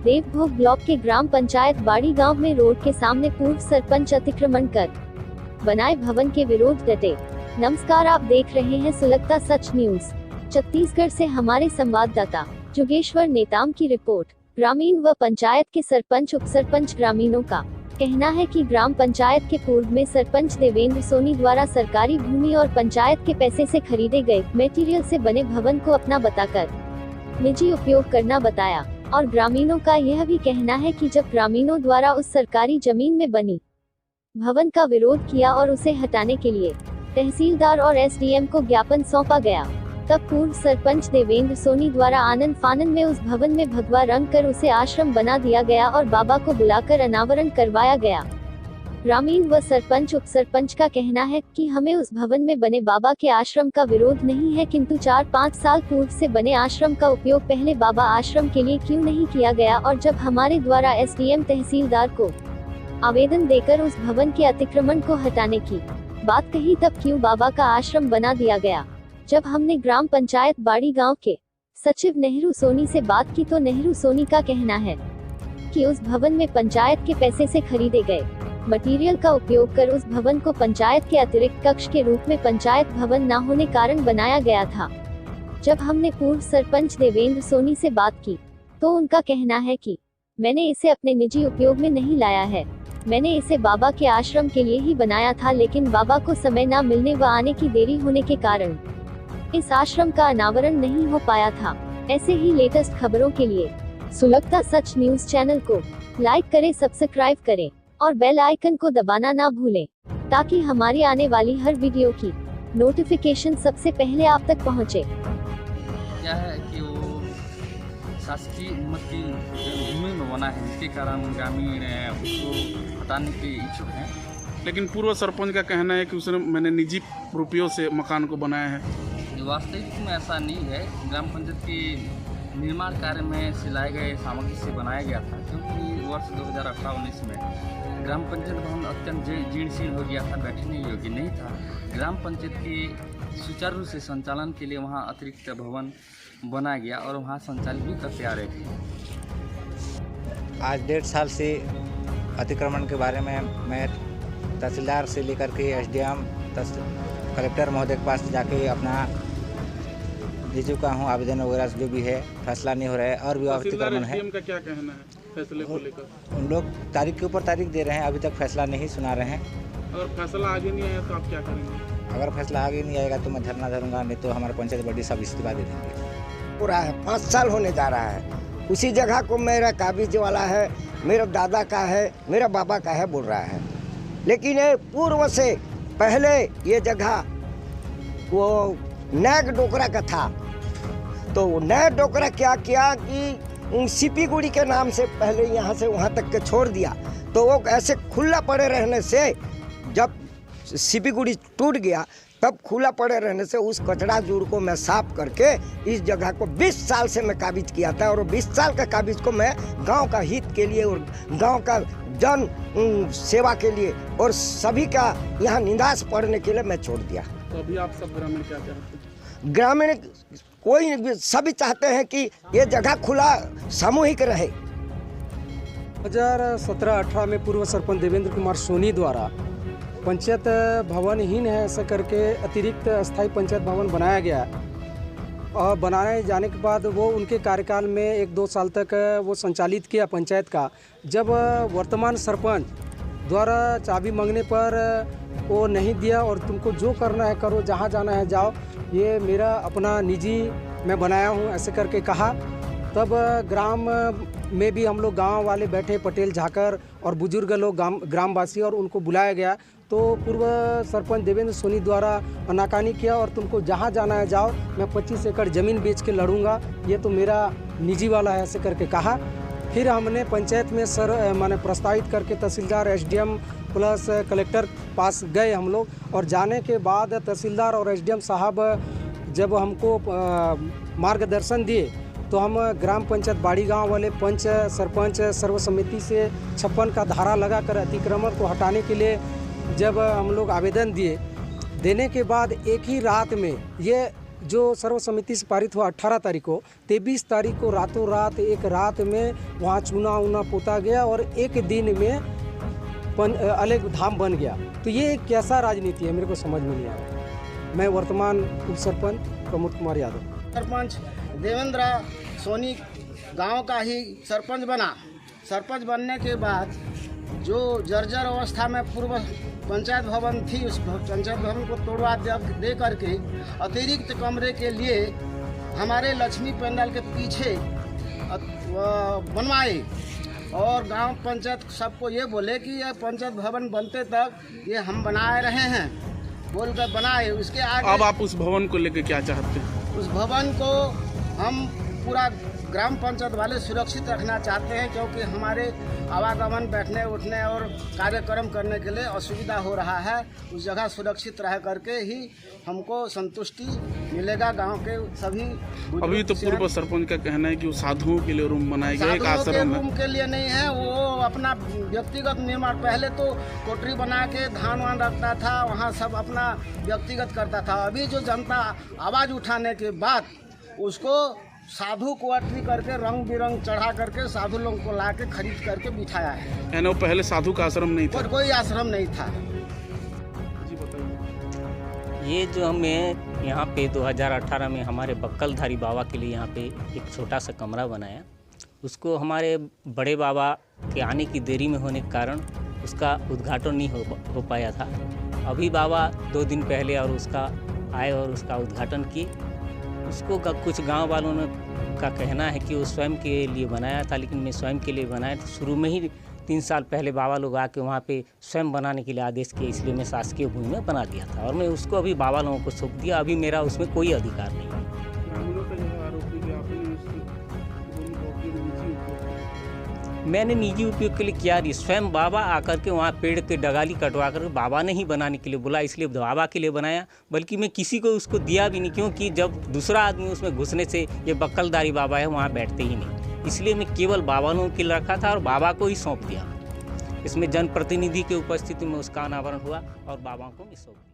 Devbhog block के ग्राम पंचायत बाड़ी गांव में रोड के सामने पूर्व सरपंच अतिक्रमण कर बनाए भवन के विरोध डटे। नमस्कार, आप देख रहे हैं सुलगता सच न्यूज। छत्तीसगढ़ से हमारे संवाददाता जोगेश्वर नेताम की रिपोर्ट। ग्रामीण व पंचायत के सरपंच उप सरपंच ग्रामीणों का कहना है कि ग्राम पंचायत के पूर्व में सरपंच देवेंद्र सोनी द्वारा सरकारी भूमि और पंचायत के पैसे से खरीदे गए मटेरियल से बने भवन को अपना बताकर निजी उपयोग करना बताया। और ग्रामीणों का यह भी कहना है कि जब ग्रामीणों द्वारा उस सरकारी जमीन में बनी भवन का विरोध किया और उसे हटाने के लिए तहसीलदार और एसडीएम को ज्ञापन सौंपा गया, तब पूर्व सरपंच देवेंद्र सोनी द्वारा आनन फानन में उस भवन में भगवा रंग कर उसे आश्रम बना दिया गया और बाबा को बुलाकर अनावरण करवाया गया। ग्रामीण व सरपंच उप सरपंच का कहना है कि हमें उस भवन में बने बाबा के आश्रम का विरोध नहीं है, किंतु 4-5 साल पूर्व से बने आश्रम का उपयोग पहले बाबा आश्रम के लिए क्यों नहीं किया गया, और जब हमारे द्वारा एसडीएम तहसीलदार को आवेदन देकर उस भवन के अतिक्रमण को हटाने की बात कही, तब क्यों बाबा का आश्रम बना दिया गया। जब हमने ग्राम पंचायत बाड़ी गांव के सचिव नेहरू सोनी से बात की तो नेहरू सोनी का कहना है कि उस भवन में पंचायत के पैसे से खरीदे गए मटेरियल का उपयोग कर उस भवन को पंचायत के अतिरिक्त कक्ष के रूप में पंचायत भवन न होने कारण बनाया गया था। जब हमने पूर्व सरपंच देवेंद्र सोनी से बात की तो उनका कहना है कि मैंने इसे अपने निजी उपयोग में नहीं लाया है, मैंने इसे बाबा के आश्रम के लिए ही बनाया था, लेकिन बाबा को समय न मिलने व आने की देरी होने के कारण इस आश्रम का अनावरण नहीं हो पाया था। ऐसे ही लेटेस्ट खबरों के लिए सुलगता सच न्यूज चैनल को लाइक करें, सब्सक्राइब करें और बेल आइकन को दबाना ना भूलें, ताकि हमारी आने वाली हर वीडियो की नोटिफिकेशन सबसे पहले आप तक पहुंचे। क्या है कि वो शासकीय अनुमति भूमि में बना है, जिसके कारण ग्रामीण उसको हटाने के इच्छुक हैं। लेकिन पूर्व सरपंच का कहना है कि उसने मैंने निजी रुपयों से मकान को बनाया है। वास्तविक में ऐसा नहीं है। ग्राम पंचायत के निर्माण कार्य में सिलाए गए सामग्री से बनाया गया था, क्योंकि वर्ष 2018-19 में ग्राम पंचायत भवन अत्यंत जीर्ण शीर्ण हो गया था, बैठने योग्य नहीं था। ग्राम पंचायत के सुचारू रूप से संचालन के लिए वहां अतिरिक्त भवन बनाया गया और वहां संचालित भी करते आ रहे थे। आज 1.5 साल से अतिक्रमण के बारे में मैं तहसीलदार से लेकर के एसडीएम कलेक्टर महोदय के पास जाके अपना दे चुका हूँ, आवेदन वगैरह जो भी है, फैसला नहीं हो रहा है और भी अतिक्रमण है। का क्या कहना है फैसले को लेकर? उन लोग तारीख के ऊपर तारीख दे रहे हैं, अभी तक फैसला नहीं सुना रहे हैं। अगर फैसला आगे नहीं आया तो आप क्या करेंगे? अगर फैसला आगे नहीं आएगा तो मैं धरना धरूंगा, नहीं तो हमारे पंचायत बड़ी सब इस्तीफा दे देंगे। पूरा है 5 साल होने जा रहा है, उसी जगह को मेरा काबिज वाला है, मेरा दादा का है, मेरा बाबा का है बोल रहा है। लेकिन ये पूर्व से पहले ये जगह वो नैग डोकरा का था, तो नैग डोकरा क्या किया कि सीपी गुड़ी के नाम से पहले यहाँ से वहाँ तक के छोड़ दिया, तो वो ऐसे खुला पड़े रहने से जब सीपी गुड़ी टूट गया तब खुला पड़े रहने से उस कचरा जूड़ को मैं साफ करके इस जगह को 20 साल से मैं काबिज किया था, और 20 साल का काबिज को मैं गांव का हित के लिए और गांव का जन सेवा के लिए और सभी का यहाँ निंदास पढ़ने के लिए मैं छोड़ दिया। तो अभी आप सब ग्रामीण क्या चाहते हैं? ग्रामीण कोई सभी चाहते हैं कि ये जगह खुला सामूहिक रहे। 2017-18 में पूर्व सरपंच देवेंद्र कुमार सोनी द्वारा पंचायत भवन हीन है ऐसा करके अतिरिक्त अस्थायी पंचायत भवन बनाया गया, और बनाए जाने के बाद वो उनके कार्यकाल में 1-2 साल तक वो संचालित किया पंचायत का। जब वर्तमान सरपंच द्वारा चाबी मांगने पर वो नहीं दिया और तुमको जो करना है करो, जहाँ जाना है जाओ, ये मेरा अपना निजी मैं बनाया हूँ ऐसे करके कहा, तब ग्राम में भी हम लोग गांव वाले बैठे, पटेल झाकर और बुजुर्ग लोग ग्रामवासी, और उनको बुलाया गया। तो पूर्व सरपंच देवेंद्र सोनी द्वारा आनाकानी किया और तुमको जहाँ जाना है जाओ, मैं 25 एकड़ ज़मीन बेच के लड़ूंगा, ये तो मेरा निजी वाला है ऐसे करके कहा। फिर हमने पंचायत में माने प्रस्तावित करके तहसीलदार एसडीएम प्लस कलेक्टर पास गए हम लोग, और जाने के बाद तहसीलदार और एसडीएम साहब जब हमको मार्गदर्शन दिए तो हम ग्राम पंचायत बाड़ी गांव वाले पंच सरपंच सर्वसम्मति से 56 का धारा लगाकर अतिक्रमण को हटाने के लिए जब हम लोग आवेदन दिए, देने के बाद एक ही रात में ये जो सर्वसम्मति से पारित हुआ 18 तारीख को, 23 तारीख को रातों रात एक रात में वहाँ चूना ऊना पोता गया और एक दिन में अलग धाम बन गया। तो ये कैसा राजनीति है, मेरे को समझ में नहीं आ रहा। मैं वर्तमान उप सरपंच प्रमोद कुमार यादव। सरपंच देवेंद्र सोनी गांव का ही सरपंच बना। सरपंच बनने के बाद जो जर्जर अवस्था में पूर्व पंचायत भवन थी, उस पंचायत भवन को तोड़वा दे करके अतिरिक्त कमरे के लिए हमारे लक्ष्मी पंडाल के पीछे बनवाए और गांव पंचायत सबको ये बोले कि ये पंचायत भवन बनते तक ये हम बनाए रहे हैं, बोलकर बनाए। उसके आगे अब आप उस भवन को लेकर क्या चाहते हैं? उस भवन को हम पूरा ग्राम पंचायत वाले सुरक्षित रखना चाहते हैं, क्योंकि हमारे आवागमन, बैठने उठने और कार्यक्रम करने के लिए असुविधा हो रहा है। उस जगह सुरक्षित रह करके ही हमको संतुष्टि मिलेगा। गांव के सभी अभी तो पूर्व सरपंच का कहना है कि वो साधुओं के लिए रूम बनाए गए, एक आश्रम रूम के लिए नहीं है, वो अपना व्यक्तिगत निर्माण, पहले तो कोठरी बना के धान वान रखता था, वहाँ सब अपना व्यक्तिगत करता था। अभी जो जनता आवाज़ उठाने के बाद उसको साधु क्वार्टरी करके रंग बिरंग चढ़ा करके साधु लोगों को ला के खरीद करके बिठाया है। यानी वो पहले साधु का आश्रम नहीं था? और कोई आश्रम नहीं था। जी बताइए। ये जो हमें यहाँ पे 2018 में हमारे बक्कलधारी बाबा के लिए यहाँ पे एक छोटा सा कमरा बनाया, उसको हमारे बड़े बाबा के आने की देरी में होने के कारण उसका उद्घाटन नहीं हो पाया था। अभी बाबा 2 दिन पहले और उसका आए और उसका उद्घाटन किए। उसको कुछ गांव वालों ने का कहना है कि वो स्वयं के लिए बनाया था, लेकिन मैं स्वयं के लिए बनाया था। शुरू में ही 3 साल पहले बाबा लोग आके वहाँ पे स्वयं बनाने के लिए आदेश किए, इसलिए मैं शासकीय भूमि में बना दिया था और मैं उसको अभी बाबा लोगों को सौंप दिया। अभी मेरा उसमें कोई अधिकार नहीं है। मैंने निजी उपयोग के लिए किया नहीं, स्वयं बाबा आकर के वहाँ पेड़ के डगाली कटवा कर बाबा ने ही बनाने के लिए बोला, इसलिए बाबा के लिए बनाया। बल्कि मैं किसी को उसको दिया भी नहीं, क्योंकि जब दूसरा आदमी उसमें घुसने से ये बक्कलधारी बाबा है वहाँ बैठते ही नहीं, इसलिए मैं केवल बाबा लोगों के लिए रखा था और बाबा को ही सौंप दिया। इसमें जनप्रतिनिधि की उपस्थिति में उसका अनावरण हुआ और बाबा को मैं सौंप दिया।